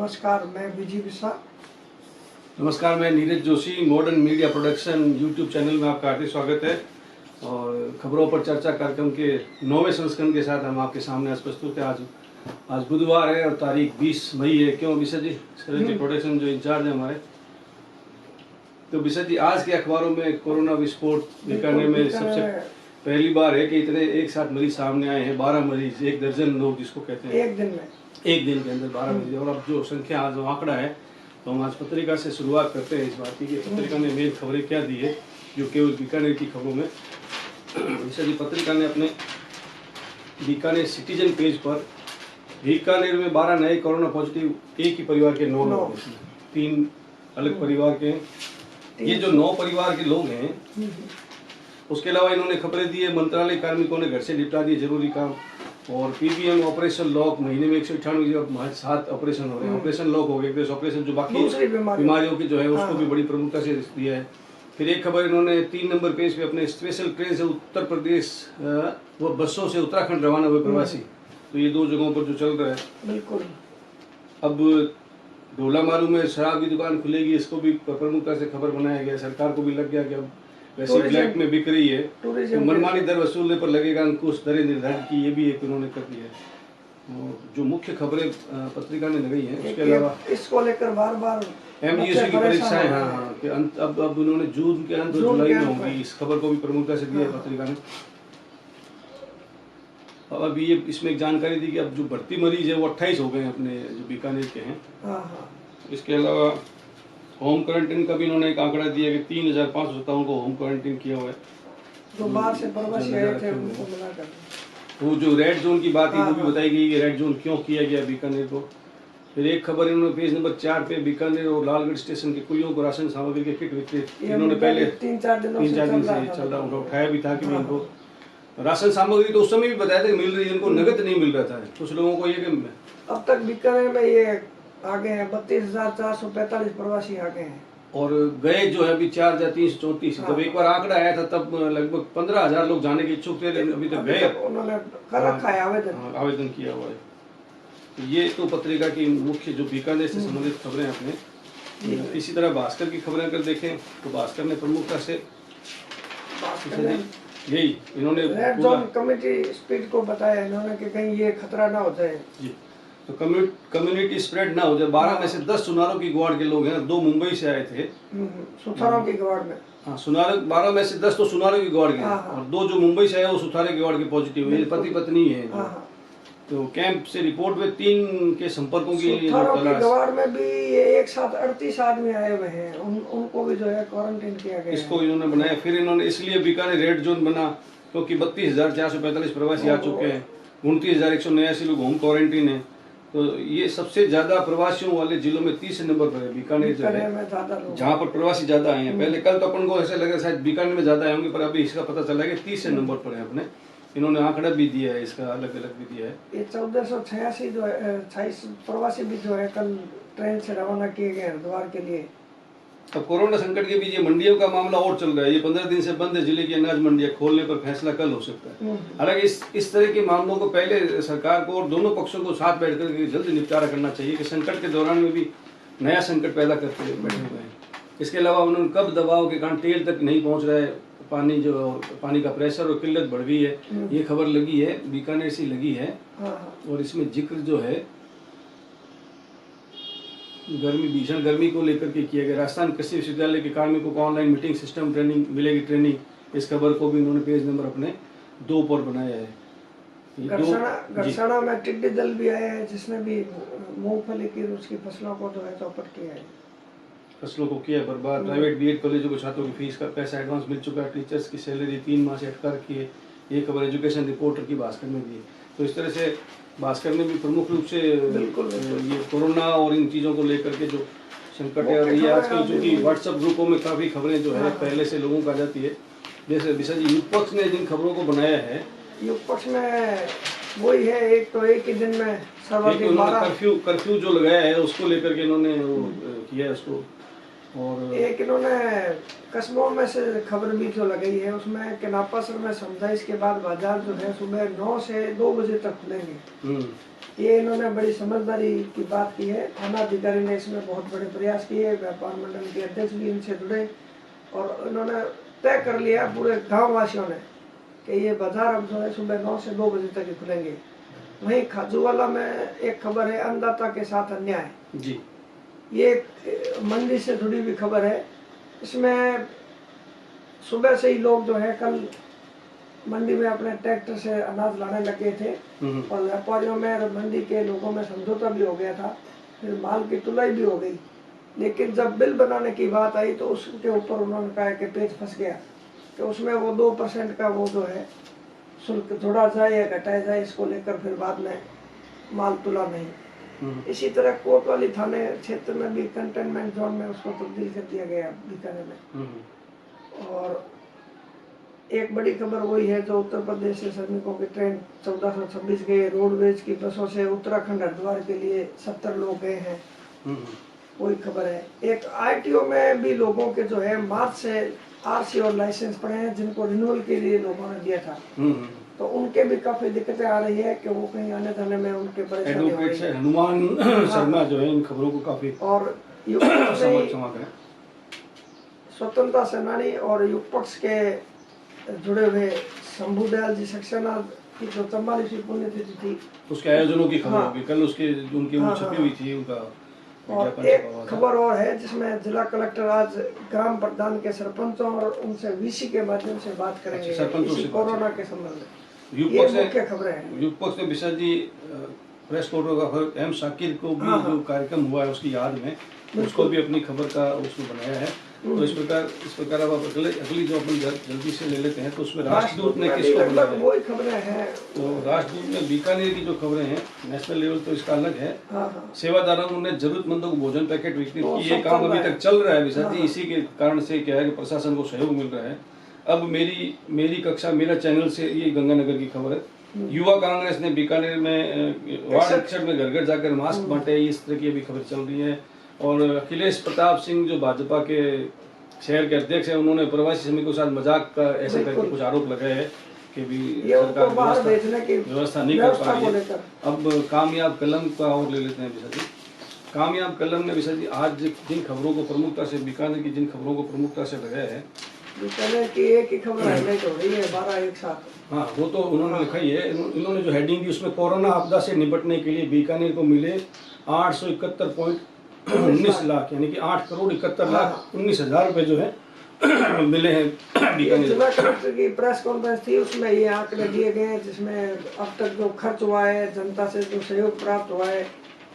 नमस्कार, मैं विजी विशा। नमस्कार, मैं Neeraj Joshi. Modern media production YouTube channel में आपका हार्दिक स्वागत है। और खबरों पर चर्चा कार्यक्रम के 9वें संस्करण के साथ हम आपके सामने आज प्रस्तुत है। आज बुधवार है और तारीख 20 मई है। क्यों विशा जी? सरजी प्रोडक्शन जो इंचार्ज है हमारे, तो विशा जी आज के अखबारों में कोरोना विस्फोट बीकानेर में सबसे पहली बार है कि इतने एक साथ मरीज सामने आए हैं। 12 मरीज, 1 दर्जन लोग जिसको कहते हैं एक दिन के अंदर 12 मरीज। और अब जो संख्या आज आंकड़ा है, तो हम आज पत्रिका से शुरुआत करते हैं इस बात की कि पत्रिका ने मेन खबरें क्या दी है, जो केवल बीकानेर की खबरों में। विशा जी, पत्रिका ने अपने बीकानेर सिटीजन पेज पर बीकानेर में 12 नए कोरोना पॉजिटिव, एक ही परिवार के 9 लोग, 3 अलग परिवार के। ये जो 9 परिवार के लोग हैं, उसके अलावा इन्होंने खबरें दी है मंत्रालय कार्मिकों ने घर से निपटा दिए जरूरी काम। और पीबीएम ऑपरेशन लॉक, महीने में 198 7 ऑपरेशन हो रहे हैं। ऑपरेशन लॉक हो गए, ऑपरेशन जो बाकी बीमारियों की जो है उसको भी बड़ी प्रमुखता से दिया है। फिर एक खबर इन्होंने 3 नंबर पेज पे अपने स्पेशल ट्रेन से उत्तर प्रदेश व बसों से उत्तराखंड रवाना हुए प्रवासी। तो ये 2 जगहों पर जो चल रहा है बिल्कुल। अब ढोला मारू में शराब की दुकान खुलेगी, इसको भी प्रमुखता से खबर बनाया गया। सरकार को भी लग गया कि अब वैसे ब्लैक में बिक रही है तो मनमानी दर वसूलने पर लगेगा अंकुश, दरें निर्धारित की, ये भी एक उन्होंने कर दिया है। जो मुख्य खबरें पत्रिका ने लगाई हैं, उसके अलावा इसको लेकर बार-बार एमजीएससी की परीक्षाएं, हाँ कि अब उन्होंने जून के अंत जुलाई में होंगी, इस खबर को भी प्रमुखता से दिया है पत्रिका ने। अब ये इसमें एक जानकारी दी कि अब जो भर्ती मरीज है वो 28 हो गए अपने जो बीकानेर के हैं। इसके अलावा होम क्वारंटीन का भी इन्होंने एक आंकड़ा दिया कि 3557 को होम क्वारंटीन किया हुआ है। जो बाहर से प्रवासी आए थे उनको मिलाकर वो जो रेड जोन की बात है वो भी बताई गई कि रेड जोन क्यों किया गया बीकानेर को। फिर एक खबर इन्होंने पेज नंबर 4 पे बीकानेर और लालगढ़ स्टेशन के कुलियों को राशन सामग्री के किट वितरित। इन्होंने पहले 3-4 दिन से चल रहा उनका उठाया भी था कि इनको राशन सामग्री तो उस समय भी बताया था कि मिल रही है, इनको नगद नहीं मिल रहा था। कुछ लोगों को ये कि अब तक बीकानेर में ये आ गए हैं 32,445 प्रवासी आ गए हैं और गए जो है अभी 4,334। जब एक बार आंकड़ा आया था तब लगभग 15,000 लोग जाने के इच्छुक थे, अभी तक गए। उन्होंने कर रखा है आवेदन किया हुआ है। तो ये तो पत्रिका की मुख्य जो बीकानेर से संबंधित खबरें अपने। इसी तरह भास्कर की खबरें अगर देखें तो भास्कर ने प्रमुखता से यही इन्होंने रेड जोन कमेटी स्पीड को बताया इन्होंने कि कहीं ये खतरा ना हो जाए जी, तो कम्युनिटी स्प्रेड ना हो जाए। 12 में से 10 सुनारों की गवाड़ के लोग हैं, 2 मुंबई से आए थे सुथारों की गवाड़ में। हाँ, सुनार 12 में से 10 तो सुनारों की गवाड़ के और 2 जो मुंबई से आए वो सुथारे की गवाड़ के पॉजिटिव हुए। पति पत्नी है। तो कैंप से रिपोर्ट में 3 के संपर्कों की गवाड़ में भी ये एक साथ 38 आदमी आए हुए हैं, उनको भी जो है क्वारंटाइन किया गया। इसको इन्होंने बनाया। फिर इन्होंने इसलिए बीकानेर रेड जोन बना क्योंकि 32,445 प्रवासी आ चुके हैं, 29,189 लोग होम क्वारंटीन है। तो ये सबसे ज्यादा प्रवासियों वाले जिलों में 30 नंबर पर है बीकानेर जो है, जहाँ पर प्रवासी ज्यादा आए हैं। पहले कल तो अपन को ऐसा लगा शायद बीकानेर में ज्यादा आए होंगे, पर अभी इसका पता चला कि 30 नंबर पर है अपने। इन्होंने आंकड़ा भी दिया है, इसका अलग अलग भी दिया है। ये 1486 जो है 26 प्रवासी भी जो है कल ट्रेन से रवाना किए गए हरिद्वार के लिए। अब कोरोना संकट के बीच ये मंडियों का मामला और चल रहा है। ये 15 दिन से बंद है जिले की अनाज मंडियां, खोलने पर फैसला कल हो सकता है। हालांकि इस तरह के मामलों को पहले सरकार को और दोनों पक्षों को साथ बैठकर जल्द निपटारा करना चाहिए कि संकट के दौरान में भी नया संकट पैदा करते बैठे हुए हैं। इसके अलावा उन्होंने कब दबाव के कारण तेल तक नहीं पहुंच रहा है, पानी का प्रेशर और किल्लत बढ़ गई है, ये खबर लगी है बीकानेर से लगी है। और इसमें जिक्र जो है भीषण गर्मी को लेकर के किया गया। राजस्थान कृषि विश्वविद्यालय के कार्मिकों को ऑनलाइन मीटिंग सिस्टम ट्रेनिंग मिलेगी। ट्रेनिंग, इस खबर को भी इन्होंने पेज नंबर अपने 2 पर बनाया है। गरसाना में टिड्डी दल भी आया है जिसने भी मूंगफली की उसकी फसलों को जो है चौपट किया है, फसलों को किया बर्बाद। प्राइवेट बीएड कॉलेजों को छात्रों की फीस का पैसा एडवांस मिल चुका है। टीचर्स की सैलरी 3 माह से अटका रखी है। ये खबर एजुकेशन रिपोर्टर की भास्कर में दी है। तो इस तरह से भास्कर ने भी प्रमुख रूप से ये कोरोना और इन चीज़ों को लेकर के जो संकट है, और ये आजकल चूँकि व्हाट्सएप ग्रुपों में काफ़ी खबरें जो है पहले से लोगों को आ जाती है। जैसे विशा जी, युग पक्ष ने जिन खबरों को बनाया है, युग पक्ष में वही है, एक तो एक ही दिन में कर्फ्यू जो लगाया है उसको लेकर के इन्होंने किया है उसको। और एक इन्होंने कस्बों में से खबर भी जो लगाई है उसमें किनापासर में समझाइश के बाद बाजार जो है सुबह 9 से 2 बजे तक खुलेंगे। ये इन्होंने बड़ी समझदारी की बात की है। थाना अधिकारी ने इसमें बहुत बड़े प्रयास किए, व्यापार मंडल के अध्यक्ष भी इनसे जुड़े और इन्होंने तय कर लिया पूरे गांव वासियों ने कि ये बाजार अब जो है सुबह 9 से 2 बजे तक ही खुलेंगे। वहीं खाजूवाला में एक खबर है, अन्नदाता के साथ अन्याय जी, ये मंडी से जुड़ी हुई खबर है। इसमें सुबह से ही लोग जो है कल मंडी में अपने ट्रैक्टर से अनाज लाने लगे थे और व्यापारियों में और मंडी के लोगों में समझौता भी हो गया था, फिर माल की तुलाई भी हो गई। लेकिन जब बिल बनाने की बात आई तो उसके ऊपर उन्होंने कहा कि पेच फंस गया कि उसमें वो 2% का वो जो है शुल्क जोड़ा जाए या घटाया जाए, इसको लेकर फिर बाद में माल तुला नहीं। इसी तरह कोतवाली थाने क्षेत्र में भी कंटेनमेंट जोन में उसको तब्दील कर दिया गया बीकानेर में। और एक बड़ी खबर वही है जो उत्तर प्रदेश से श्रमिकों की ट्रेन 1426 गए, रोडवेज की बसों से उत्तराखंड हरिद्वार के लिए 70 लोग गए हैं, वही खबर है। एक आरटीओ में भी लोगों के जो है मार्च से आरसी और लाइसेंस पड़े हैं जिनको रिन्यूअल के लिए लोगों ने दिया था, तो उनके भी काफी दिक्कतें आ रही है कि वो कहीं आने जाने में उनके परेशानी हो रही है। हनुमान शर्मा जो है इन खबरों को काफी और स्वतंत्रता सेनानी और युग पक्ष के जुड़े हुए शंभू दयाल जी सक्सेना की जो 44वीं पुण्यतिथि थी उसके आयोजनों की खबर होगी कल, उसके उनकी वो छपी हुई थी उनका। और एक खबर और है जिसमें जिला कलेक्टर आज ग्राम प्रधान के सरपंचों और उनसे वीसी के माध्यम से बात करेंगे इसी कोरोना के संबंध में। ये मुख्य खबरें हैं। युग पक्ष ने विशा जी प्रेस फोटोग्राफर एम शाकिर को भी जो कार्यक्रम हुआ है उसकी याद में उसको भी अपनी खबर का उसमें बनाया है। तो इस प्रकार अब अगली जो अपन जल्दी से ले लेते हैं तो उसमें राष्ट्रदूत ने किसको बनाया है? वही खबरें हैं। तो राष्ट्रदूत में बीकानेर की जो खबरें हैं नेशनल लेवल तो इसका अलग है। सेवादारों ने जरूरतमंदों को भोजन पैकेट वितरित किए, ये काम अभी तक चल रहा है विशा जी। इसी के कारण से क्या है कि प्रशासन को सहयोग मिल रहा है। अब मेरी कक्षा मेरा चैनल से ये गंगानगर की खबर है। युवा कांग्रेस ने बीकानेर में वार्ड 61 में घर घर जाकर मास्क बांटे, इस तरह की अभी खबर चल रही है। और अखिलेश प्रताप सिंह जो भाजपा के शहर के अध्यक्ष हैं उन्होंने प्रवासी श्रमिकों के साथ मजाक का ऐसे करके कुछ आरोप लगाए हैं कि भी सरकार व्यवस्था नहीं कर पा रही है। अब कामयाब कलम का और ले लेते हैं विशा जी। कामयाब कलम ने विशा जी आज जिन खबरों को प्रमुखता से बीकानेर की जिन खबरों को प्रमुखता से लगाया है बीकानेर की एक ही खबर हाईलाइट हो रही है 12 एक साथ। हाँ वो तो उन्होंने लिखा ही है। इन्होंने जो हेडिंग दी उसमें कोरोना आपदा से निपटने के लिए बीकानेर को मिले 871.19 लाख यानी कि 8,71,19,000 रुपए जो है मिले हैं बीकानेर। जिला कलेक्टर की प्रेस कॉन्फ्रेंस थी उसमें ये आंकड़े दिए गए हैं जिसमें अब तक जो खर्च हुआ है, जनता से जो सहयोग प्राप्त हुआ है,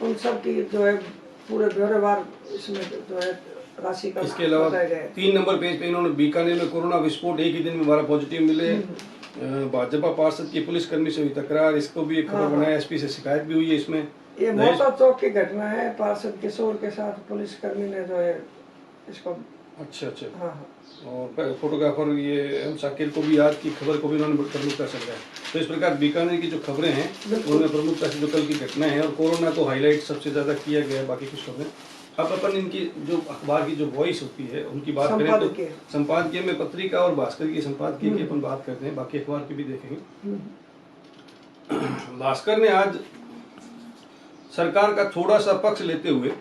उन सब की जो है पूरे ब्यौरेवार इसमें जो है राशि का। इसके अलावा 3 नंबर पेज पे इन्होंने बीकानेर में कोरोना विस्फोट एक ही दिन में 12 पॉजिटिव मिले। भाजपा पार्षद की पुलिसकर्मी से हुई तकरार, इसको भी एक खबर बनाया, एसपी से शिकायत भी हुई है इसमें। ये मोटा चौक की घटना है, पार्षद किशोर के साथ पुलिसकर्मी ने जो है इसको। अच्छा। और फोटोग्राफर ये एम शाकिर को भी आज की खबर को भी उन्होंने प्रमुखता से लगाया। तो इस प्रकार बीकानेर की जो खबरें हैं उनमें प्रमुखता से जो कल की घटना है और कोरोना को हाईलाइट सबसे ज्यादा किया गया है। बाकी कुछ खबरें अब अपन इनकी जो अखबार की जो वॉइस होती है उनकी बात करें तो संपादकीय में पत्रिका और भास्कर की संपादकीय की अपन बात करते हैं, बाकी अखबार की भी देखेंगे। भास्कर ने आज सरकार का थोड़ा सा पक्ष लेते हुए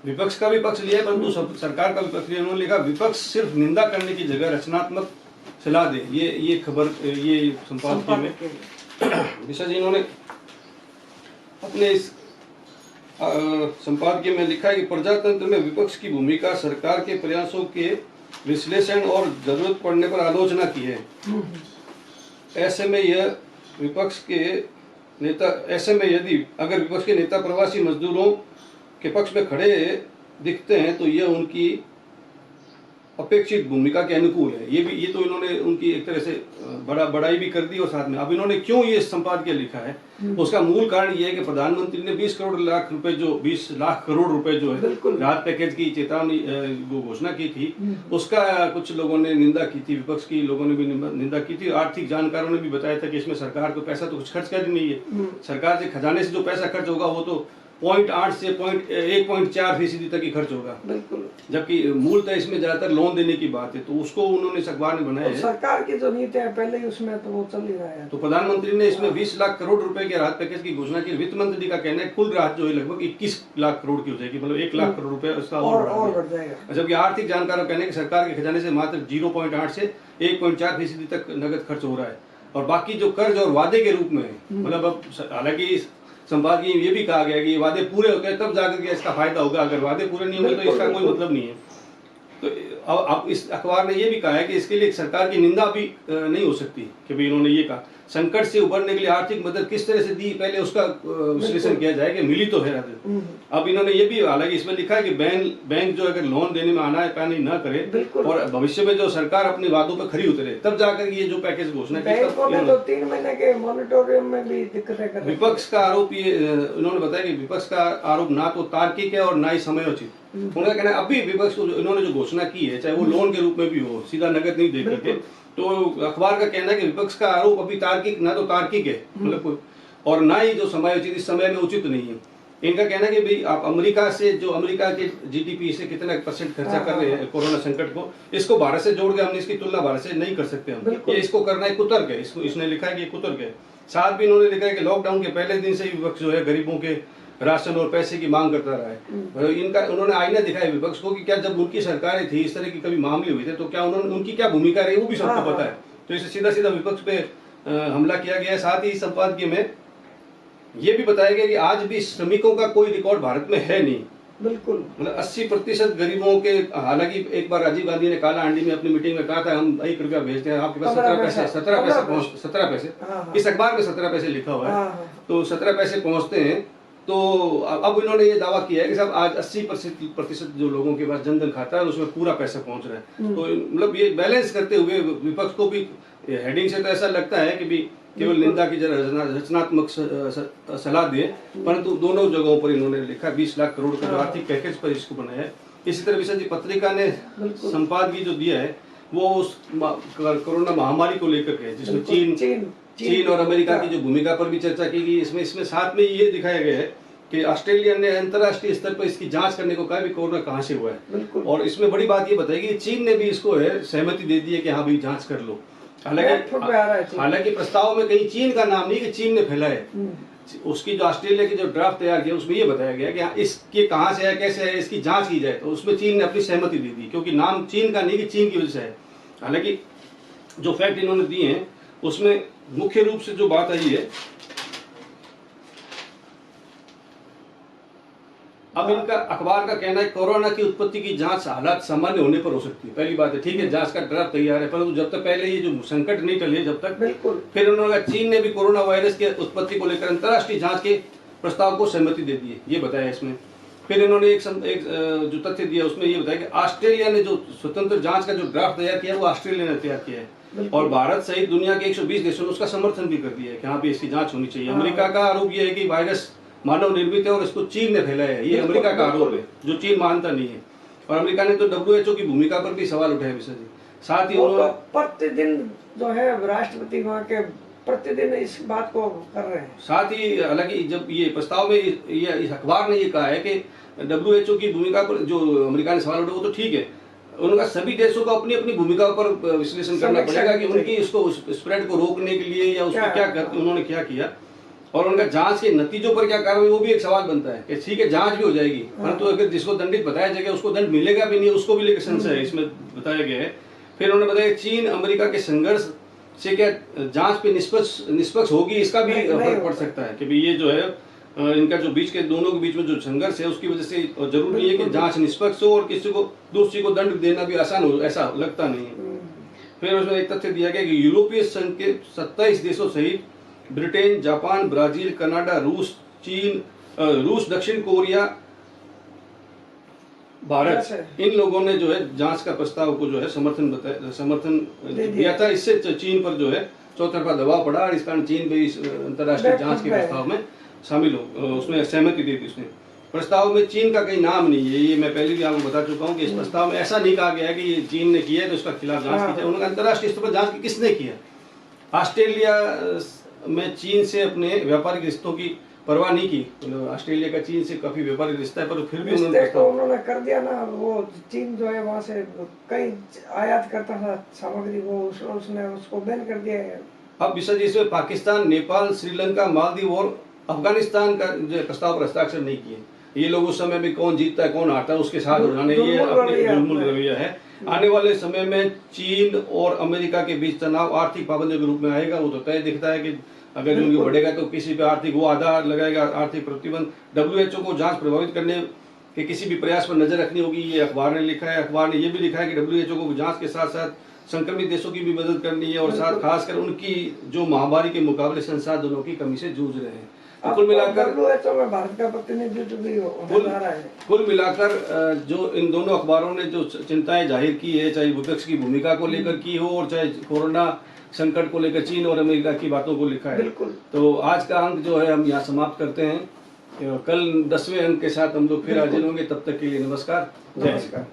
विपक्ष का भी पक्ष लिया है परंतु सरकार का भी पक्ष लिया। उन्होंने लिखा विपक्ष सिर्फ निंदा करने की जगह रचनात्मक सलाह दे। ये खबर ये संपादकीय में विशा जी इन्होंने अपने इस संपादकीय में लिखा है कि प्रजातंत्र में विपक्ष की भूमिका सरकार के प्रयासों के विश्लेषण और जरूरत पड़ने पर आलोचना की है। ऐसे में यदि विपक्ष के नेता प्रवासी मजदूरों के पक्ष में खड़े दिखते हैं तो यह उनकी अपेक्षित भूमिका के अनुकूल है। ये तो इन्होंने उनकी एक तरह से बड़ाई भी कर दी। और साथ में अब इन्होंने क्यों ये संपादकीय लिखा है उसका मूल कारण ये है कि प्रधानमंत्री ने 20 लाख करोड़ रुपए जो है राहत पैकेज की चेतावनी वो घोषणा की थी, उसका कुछ लोगों ने निंदा की थी, विपक्ष की लोगों ने भी निंदा की थी। आर्थिक जानकारों ने भी बताया था कि इसमें सरकार को पैसा तो कुछ खर्च कर ही नहीं है। सरकार से खजाने से जो पैसा खर्च होगा वो तो 0.8 से 1.4% तक ही खर्च होगा, बिल्कुल। जबकि मूलतः इसमें ज्यादातर लोन देने की बात है। तो उसको उन्होंने इस अखबार में बनाया और है। सरकार की जो नीति है पहले ही उसमें तो वो चल ही रहा है। तो प्रधानमंत्री ने इसमें 20 लाख करोड़ रुपए के राहत पैकेज की घोषणा की। वित्त मंत्री का कहना है कुल राहत जो है लगभग 21 लाख करोड़ की हो जाएगी, मतलब 1 लाख करोड़ रुपए उसका और बढ़ जाएगा। जबकि आर्थिक जानकारों का कहना है कि सरकार के खजाने से मात्र 0.8 से 1.4% तक नकद खर्च हो रहा है, और बाकी जो कर्ज और वादे के रूप में है, मतलब अब हालांकि संपादकीय ये भी कहा गया कि ये वादे पूरे होते हैं तब जाकर के इसका फायदा होगा, अगर वादे पूरे नहीं होंगे तो इसका कोई मतलब नहीं है। तो अब इस अखबार ने ये भी कहा है कि इसके लिए सरकार की निंदा भी नहीं हो सकती कि भाई इन्होंने ये कहा संकट से उबरने के लिए आर्थिक मदद किस तरह से दी, पहले उसका विश्लेषण किया जाए कि मिली तो है। अब इन्होंने ये भी, हालांकि इसमें लिखा है कि बैंक जो अगर लोन देने में आनाकानी न करे और भविष्य में जो सरकार अपने वादों पर खरी उतरे तब जाकर ये जो पैकेज घोषणा की। बैंकों में तो 3 महीने के मॉनिटोरियम में भी दिक्कतें कर रहे हैं। विपक्ष का आरोप ये उन्होंने बताया कि विपक्ष का आरोप ना तो तार्किक है और ना ही समयोचित। उनका कहना है अभी विपक्ष को इन्होंने जो घोषणा की है, चाहे वो लोन के रूप में भी हो, सीधा नकद नहीं दे करके, तो अखबार का कहना है कि विपक्ष का आरोप अभी तार्किक ना तो तार्किक है, मतलब और ना ही जो समयोचित, इस समय में उचित नहीं है। इनका कहना है कि भाई आप अमेरिका से, जो अमेरिका के जीडीपी से कितना % खर्चा कर रहे हैं कोरोना संकट को, इसको भारत से जोड़ के हमने इसकी तुलना भारत से नहीं कर सकते हम, ये इसको करना है कुतर्क है। इसको इसने लिखा है कि कुतर्क है। साथ भी इन्होंने लिखा है कि लॉकडाउन के पहले दिन से ही विपक्ष जो है गरीबों के राशन और पैसे की मांग करता रहा है। इनका उन्होंने आईना दिखाया विपक्ष को कि क्या जब उनकी सरकारें थी, इस तरह की कभी मामले हुए थे तो क्या उन्होंने, उनकी क्या भूमिका रही वो भी सबको पता है। तो इसे सीधा सीधा विपक्ष पे हमला किया गया है। साथ ही संपादकीय में ये भी बताया गया कि आज भी श्रमिकों का कोई रिकॉर्ड भारत में है नहीं, बिल्कुल, मतलब 80% गरीबों के। हालांकि एक बार राजीव गांधी ने काला हांडी में अपनी मीटिंग में कहा था हम 1 रुपया भेजते हैं, आपके पास 17 पैसे इस अखबार में 17 पैसे लिखा हुआ है, तो 17 पैसे पहुंचते हैं। तो अब इन्होंने ये दावा किया है कि साहब आज 80% जो लोगों के पास जनधन खाता है उसमें पूरा पैसा पहुंच रहा है। तो मतलब ये बैलेंस करते हुए विपक्ष को भी हेडिंग से तो ऐसा लगता है कि भी केवल निंदा की रचनात्मक सलाह दिए, परंतु दोनों जगहों पर इन्होंने लिखा 20 लाख करोड़ का जो आर्थिक पैकेज पर इसको बनाया है। इसी तरह विशेष पत्रिका ने संपादकीय जो दिया है वो उस कोरोना महामारी को लेकर के, जिसमें चीन और अमेरिका की जो भूमिका पर भी चर्चा की गई। इसमें साथ में ये दिखाया गया है कि ऑस्ट्रेलिया ने अंतर्राष्ट्रीय स्तर पर इसकी जांच करने को कहा भी कोरोना कहां से हुआ है, और इसमें बड़ी बात ये बताई कि चीन ने भी इसको है सहमति दे दी है कि हाँ भाई जांच कर लो। हालांकि प्रस्ताव में कहीं चीन का नाम नहीं कि चीन ने फैला है। उसकी जो ऑस्ट्रेलिया की जो ड्राफ्ट तैयार किया उसमें ये बताया गया कि हाँ इसके कहां से है, कैसे है, इसकी जांच की जाए, तो उसमें चीन ने अपनी सहमति दे दी, क्योंकि नाम चीन का नहीं कि चीन की वजह से है। हालांकि जो फैक्ट इन्होंने दिए हैं उसमें मुख्य रूप से जो बात आई है, अब इनका अखबार का कहना है कोरोना की उत्पत्ति की जांच हालात सामान्य होने पर हो सकती है। पहली बात है, ठीक है, जांच का ड्राफ्ट तैयार है, परंतु जब तक पहले ये जो संकट नहीं टले जब तक, फिर उन्होंने चीन ने भी कोरोना वायरस के उत्पत्ति को लेकर अंतर्राष्ट्रीय जांच के प्रस्ताव को सहमति दे दी है, ये बताया इसमें। फिर इन्होंने एक जो तथ्य दिया उसमें ये बताया कि ऑस्ट्रेलिया ने जो स्वतंत्र जांच का जो ड्राफ्ट तैयार किया वो ऑस्ट्रेलिया ने तैयार किया है, और भारत सहित दुनिया के 120 देशों ने उसका समर्थन भी कर दिया है कि हाँ भी इसकी जांच होनी चाहिए। अमेरिका का आरोप यह है कि वायरस मानव निर्मित है और इसको चीन ने फैलाया है, ये अमेरिका का आरोप है जो चीन मानता नहीं है। और अमेरिका ने तो WHO की भूमिका पर भी सवाल उठाया विशेष जी। साथ ही उन्होंने प्रतिदिन जो है राष्ट्रपति वहाँ के प्रतिदिन इस बात को कर रहे हैं। साथ ही हालांकि जब ये प्रस्ताव में ये इस अखबार ने ये कहा है कि WHO की भूमिका पर जो अमेरिका ने सवाल उठाया वो तो ठीक है, उनका सभी देशों को अपनी अपनी भूमिका पर विश्लेषण करना पड़ेगा कि उनकी इसको स्प्रेड को रोकने के लिए या उसको क्या उन्होंने क्या किया, और उनका जांच के नतीजों पर क्या कार्रवाई, वो भी एक सवाल बनता है कि ठीक है जांच भी हो जाएगी, परंतु अगर जिसको दंडित बताया जाएगा उसको दंड मिलेगा भी नहीं, उसको भी लेकर संशय है, इसमें बताया गया है। फिर उन्होंने बताया चीन अमेरिका के संघर्ष से क्या जांच पे निष्पक्ष होगी, इसका भी फर्क पड़ सकता है कि भाई ये जो है इनका जो बीच के दोनों के बीच में जो संघर्ष है उसकी वजह से जरूरी नहीं है कि जांच निष्पक्ष हो और किसी को दूसरी को दंड देना भी आसान हो, ऐसा लगता नहीं है। फिर उसमें एक तथ्य दिया गया कि यूरोपीय संघ के 27 देशों सहित ब्रिटेन, जापान, ब्राजील, कनाडा, रूस, चीन, रूस, दक्षिण कोरिया, भारत, इन लोगों ने जो है जांच का प्रस्ताव को जो है समर्थन दिया था। इससे चीन पर जो है चौतरफा दबाव पड़ा और इस कारण चीन भी अंतर्राष्ट्रीय जांच के प्रस्ताव में शामिल हो, उसमें सहमति दी थी उसने। प्रस्ताव में चीन का कहीं नाम नहीं है, ये मैं पहले भी आपको बता चुका हूँ कि इस प्रस्ताव में ऐसा नहीं कहा गया है कि ये चीन ने किया है तो उसका खिलाफ जांच की जाए। उन्होंने अंतर्राष्ट्रीय स्तर पर जांच किसने किया। ऑस्ट्रेलिया में चीन से अपने व्यापारिक रिश्तों की परवाह नहीं की। मतलब ऑस्ट्रेलिया का चीन से काफी व्यापारिक रिश्ता है, पर फिर भी उन्होंने रिश्ते को प्रस्ताव उन्होंने कर दिया ना। वो चीन जो है वहाँ से कई आयात करता था सामग्री, वो उसने उसको बैन कर दिया है। अब विशेष इसमें पाकिस्तान, नेपाल, श्रीलंका, मालदीव और अफगानिस्तान का जो प्रस्ताव पर हस्ताक्षर नहीं किए। ये लोग उस समय में कौन जीतता है कौन हारता है उसके साथ हो जाने, ये अपने दुर्मूल रवैया है। आने वाले समय में चीन और अमेरिका के बीच तनाव आर्थिक पाबंदियों के रूप में आएगा। वो तो तय दिखता है कि अगर जो ये बढ़ेगा तो किसी पे आर्थिक वो आधार लगाएगा, आर्थिक प्रतिबंध। WHO को जांच प्रभावित करने के किसी भी प्रयास पर नजर रखनी होगी। ये अखबार ने लिखा है। अखबार ने ये भी लिखा है कि WHO को जांच के साथ साथ संक्रमित देशों की भी मदद करनी है, और साथ खासकर उनकी जो महामारी के मुकाबले संसाधनों की कमी से जूझ रहे हैं। तो कुल मिलाकर WHO में भारत का प्रतिनिधित्व भी होने जा रहा है। कुल मिलाकर जो इन दोनों अखबारों ने जो चिंताएं जाहिर की है, चाहे विपक्ष की भूमिका को लेकर की हो और चाहे कोरोना संकट को लेकर चीन और अमेरिका की बातों को लिखा है। बिल्कुल। तो आज का अंक जो है हम यहाँ समाप्त करते हैं। कल 10वें अंक के साथ हम लोग फिर हाजिर होंगे। तब तक के लिए नमस्कार, जय हिंद।